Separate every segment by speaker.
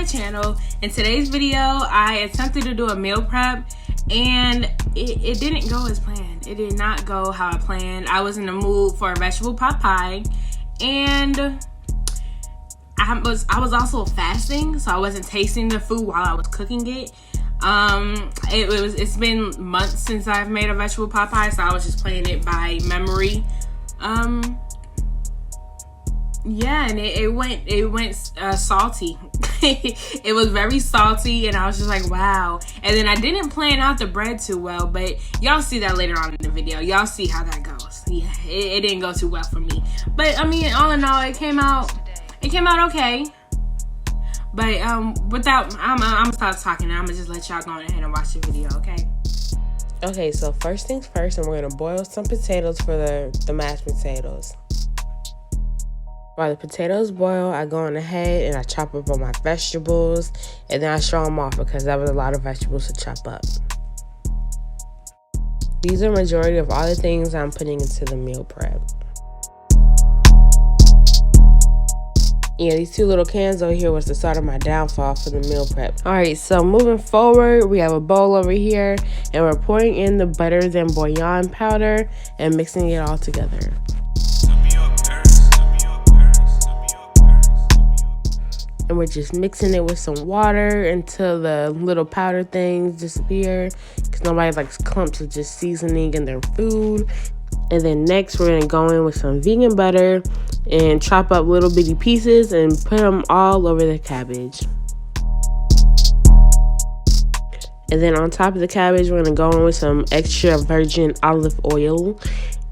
Speaker 1: my channel. In today's video, I attempted to do a meal prep and it didn't go as planned. It did not go how I planned. I was in the mood for a vegetable pot pie, and I was also fasting, so I wasn't tasting the food while I was cooking it. It's been months since I've made a vegetable pot pie, so I was just playing it by memory. Yeah, and it went salty. It was very salty, and I was just like, wow. And then I didn't plan out the bread too well, but y'all see that later on in the video. Y'all see how that goes. Yeah, it didn't go too well for me. But I mean, all in all, it came out okay. But I'm gonna stop talking now. I'm gonna just let y'all go ahead and watch the video, okay?
Speaker 2: Okay, so first things first, and we're gonna boil some potatoes for the mashed potatoes. While the potatoes boil, I go on ahead and I chop up all my vegetables, and then I show them off because that was a lot of vegetables to chop up. These are the majority of all the things I'm putting into the meal prep. Yeah, these two little cans over here was the start of my downfall for the meal prep. Alright, so moving forward, we have a bowl over here, and we're pouring in the better than bouillon powder and mixing it all together. And we're just mixing it with some water until the little powder things disappear, because nobody likes clumps of just seasoning in their food. And then next, we're going to go in with some vegan butter and chop up little bitty pieces and put them all over the cabbage. And then on top of the cabbage, we're going to go in with some extra virgin olive oil.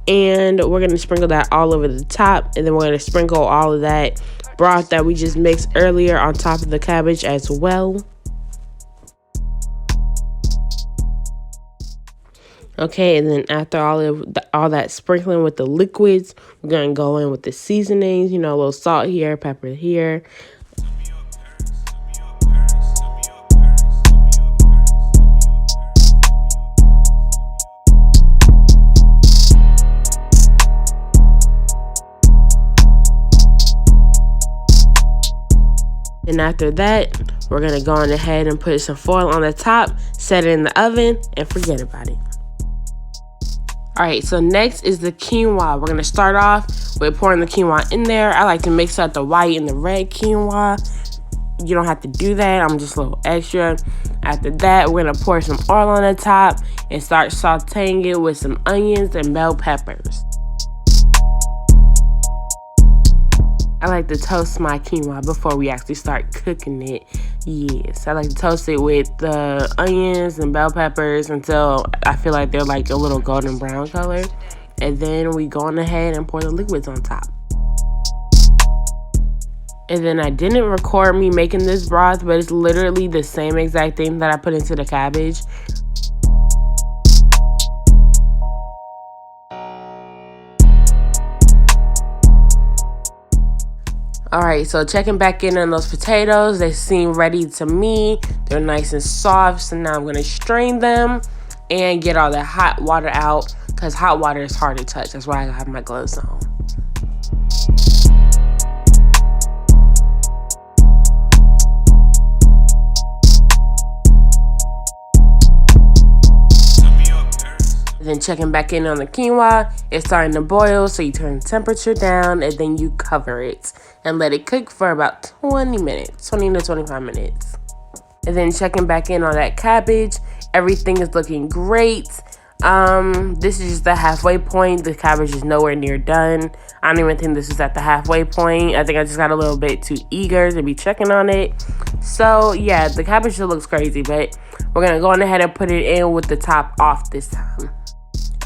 Speaker 2: And we're going to sprinkle that all over the top. And then we're going to sprinkle all of that broth that we just mixed earlier on top of the cabbage as well. Okay, and then after all that sprinkling with the liquids, we're gonna go in with the seasonings. You know, a little salt here, pepper here. And after that, we're gonna go on ahead and put some foil on the top, set it in the oven, and forget about it. Alright, so next is the quinoa. We're going to start off with pouring the quinoa in there. I like to mix up the white and the red quinoa. You don't have to do that. I'm just a little extra. After that, we're going to pour some oil on the top and start sauteing it with some onions and bell peppers. I like to toast my quinoa before we actually start cooking it. Yes, I like to toast it with the onions and bell peppers until I feel like they're like a little golden brown color. And then we go on ahead and pour the liquids on top. And then I didn't record me making this broth, but it's literally the same exact thing that I put into the cabbage. Alright, so checking back in on those potatoes, they seem ready to me. They're nice and soft, so now I'm going to strain them and get all the hot water out, because hot water is hard to touch. That's why I have my gloves on. Then checking back in on the quinoa, it's starting to boil, so you turn the temperature down and then you cover it and let it cook for about 20 to 25 minutes. And then checking back in on that cabbage, everything is looking great. This is just the halfway point. The cabbage is nowhere near done. I don't even think this is at the halfway point. I think I just got a little bit too eager to be checking on it. So yeah, the cabbage still looks crazy, but we're gonna go on ahead and put it in with the top off this time.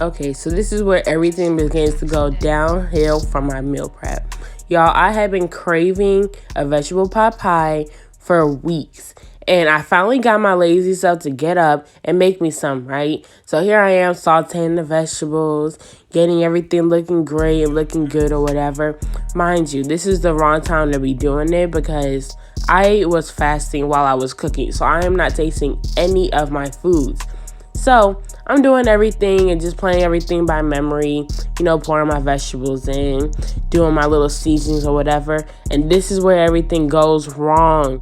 Speaker 2: Okay, so this is where everything begins to go downhill from my meal prep. Y'all, I have been craving a vegetable pot pie for weeks. And I finally got my lazy self to get up and make me some, right? So here I am sauteing the vegetables, getting everything looking great and looking good or whatever. Mind you, this is the wrong time to be doing it because I was fasting while I was cooking. So I am not tasting any of my foods. So I'm doing everything and just playing everything by memory, you know, pouring my vegetables in, doing my little seasonings or whatever. And this is where everything goes wrong.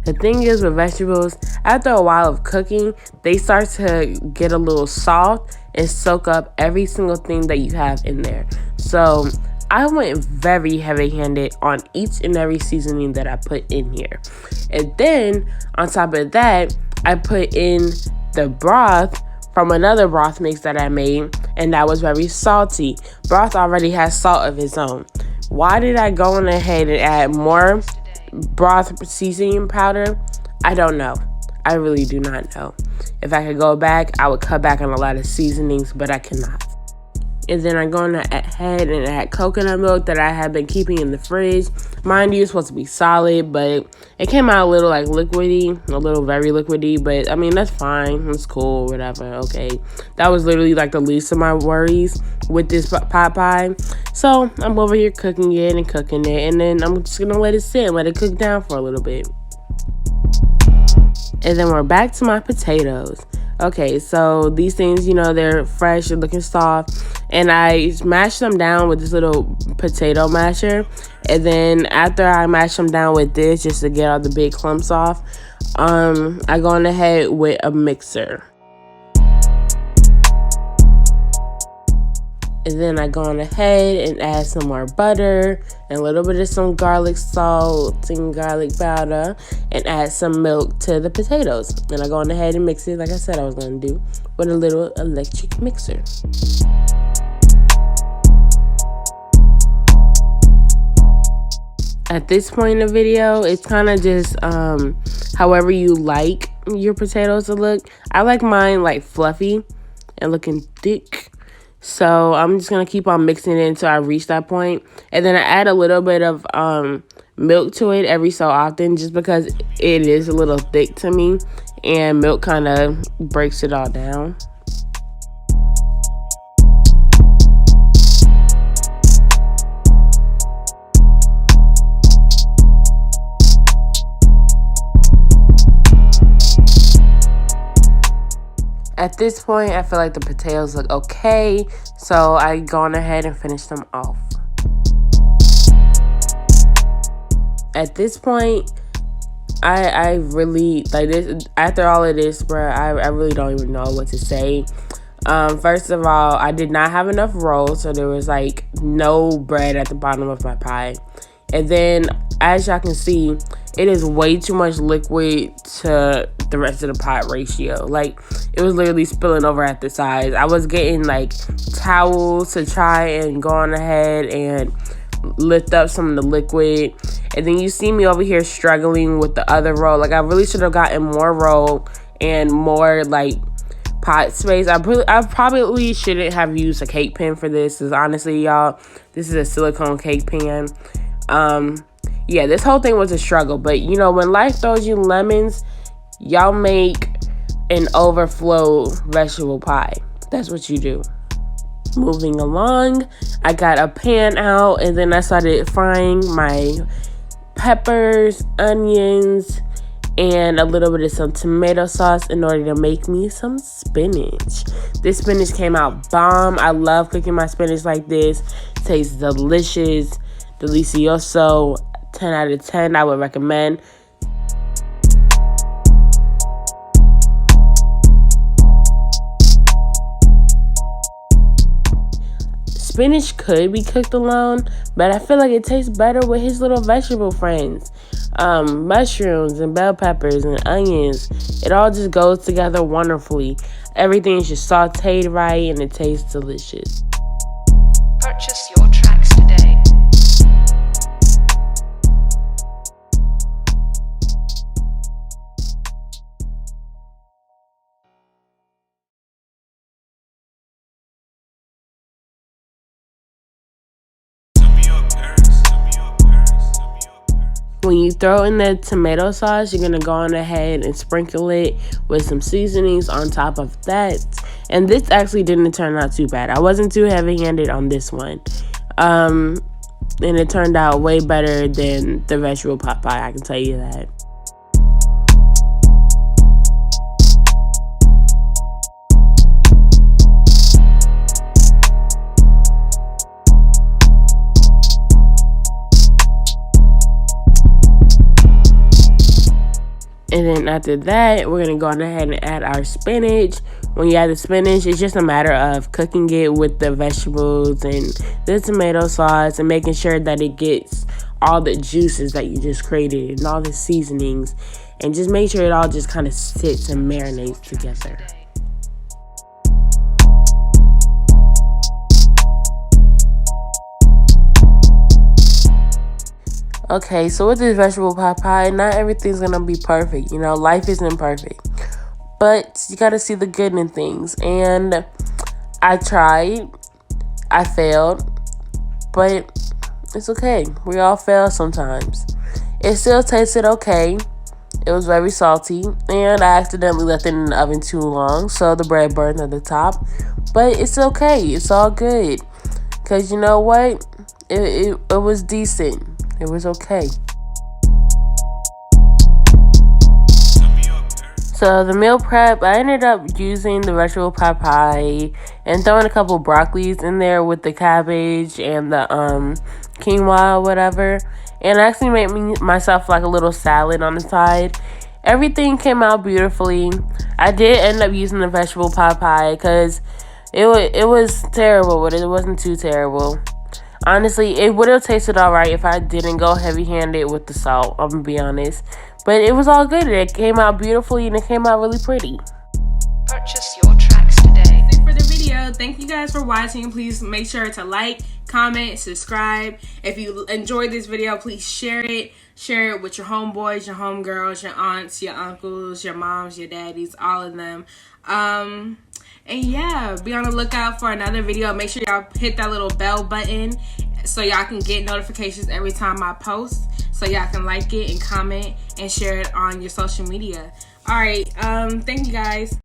Speaker 2: The thing is with vegetables, after a while of cooking, they start to get a little soft and soak up every single thing that you have in there. So I went very heavy-handed on each and every seasoning that I put in here. And then on top of that, I put in the broth from another broth mix that I made, and that was very salty. Broth already has salt of its own. Why did I go on ahead and add more broth seasoning powder? I don't know. I really do not know. If I could go back, I would cut back on a lot of seasonings, but I cannot. And then I'm going ahead and add coconut milk that I have been keeping in the fridge. Mind you, it's supposed to be solid, but it came out a little like liquidy, a little very liquidy, but I mean, that's fine. It's cool, whatever, okay. That was literally like the least of my worries with this pot pie. So I'm over here cooking it, and then I'm just gonna let it sit and let it cook down for a little bit. And then we're back to my potatoes. Okay, so these things, you know, they're fresh, they're looking soft, and I mashed them down with this little potato masher. And then after I mash them down with this, just to get all the big clumps off, I go on ahead with a mixer. And then I go on ahead and add some more butter and a little bit of some garlic salt and garlic powder, and add some milk to the potatoes. Then I go on ahead and mix it like I said I was going to do with a little electric mixer. At this point in the video, it's kind of just however you like your potatoes to look. I like mine like fluffy and looking thick. So I'm just going to keep on mixing it until I reach that point. And then I add a little bit of milk to it every so often, just because it is a little thick to me. And milk kind of breaks it all down. At this point, I feel like the potatoes look okay, so I go on ahead and finish them off. At this point, I really, like this, after all of this, bruh, I really don't even know what to say. First of all, I did not have enough rolls, so there was like no bread at the bottom of my pie. And then, as y'all can see, it is way too much liquid to the rest of the pot ratio. Like, it was literally spilling over at the sides. I was getting like towels to try and go on ahead and lift up some of the liquid. And then you see me over here struggling with the other roll. Like, I really should have gotten more roll and more like pot space. I probably shouldn't have used a cake pan for this, because honestly, y'all, this is a silicone cake pan. Yeah, this whole thing was a struggle, but you know, when life throws you lemons, y'all make an overflow vegetable pie. That's what you do. Moving along, I got a pan out, and then I started frying my peppers, onions, and a little bit of some tomato sauce in order to make me some spinach. This spinach came out bomb. I love cooking my spinach like this. It tastes delicious, delicioso. 10 out of 10, I would recommend. Spinach could be cooked alone, but I feel like it tastes better with his little vegetable friends. Mushrooms and bell peppers and onions. It all just goes together wonderfully. Everything's just sauteed right, and it tastes delicious.
Speaker 3: Purchase your tracks today.
Speaker 2: When you throw in the tomato sauce, you're going to go on ahead and sprinkle it with some seasonings on top of that. And this actually didn't turn out too bad. I wasn't too heavy-handed on this one. And it turned out way better than the vegetable pot pie, I can tell you that. And then after that, we're going to go on ahead and add our spinach. When you add the spinach, it's just a matter of cooking it with the vegetables and the tomato sauce and making sure that it gets all the juices that you just created and all the seasonings. And just make sure it all just kind of sits and marinates together. Okay, so with this vegetable pot pie, not everything's gonna be perfect. You know, life isn't perfect. But you gotta see the good in things. And I tried, I failed, but it's okay. We all fail sometimes. It still tasted okay. It was very salty, and I accidentally left it in the oven too long, so the bread burned at the top. But it's okay. It's all good. Because you know what? It was decent. It was okay. So the meal prep, I ended up using the vegetable pot pie and throwing a couple broccolis in there with the cabbage and the quinoa or whatever. And I actually made myself like a little salad on the side. Everything came out beautifully. I did end up using the vegetable pot pie because it was terrible, but it wasn't too terrible. Honestly, it would have tasted alright if I didn't go heavy-handed with the salt, I'm gonna be honest. But it was all good. It came out beautifully and it came out really pretty.
Speaker 3: Purchase your tracks today.
Speaker 1: That's it for the video. Thank you guys for watching. Please make sure to like, comment, subscribe. If you enjoyed this video, please share it. Share it with your homeboys, your homegirls, your aunts, your uncles, your moms, your daddies, all of them. And yeah, be on the lookout for another video. Make sure y'all hit that little bell button so y'all can get notifications every time I post. So y'all can like it and comment and share it on your social media. All right, thank you guys.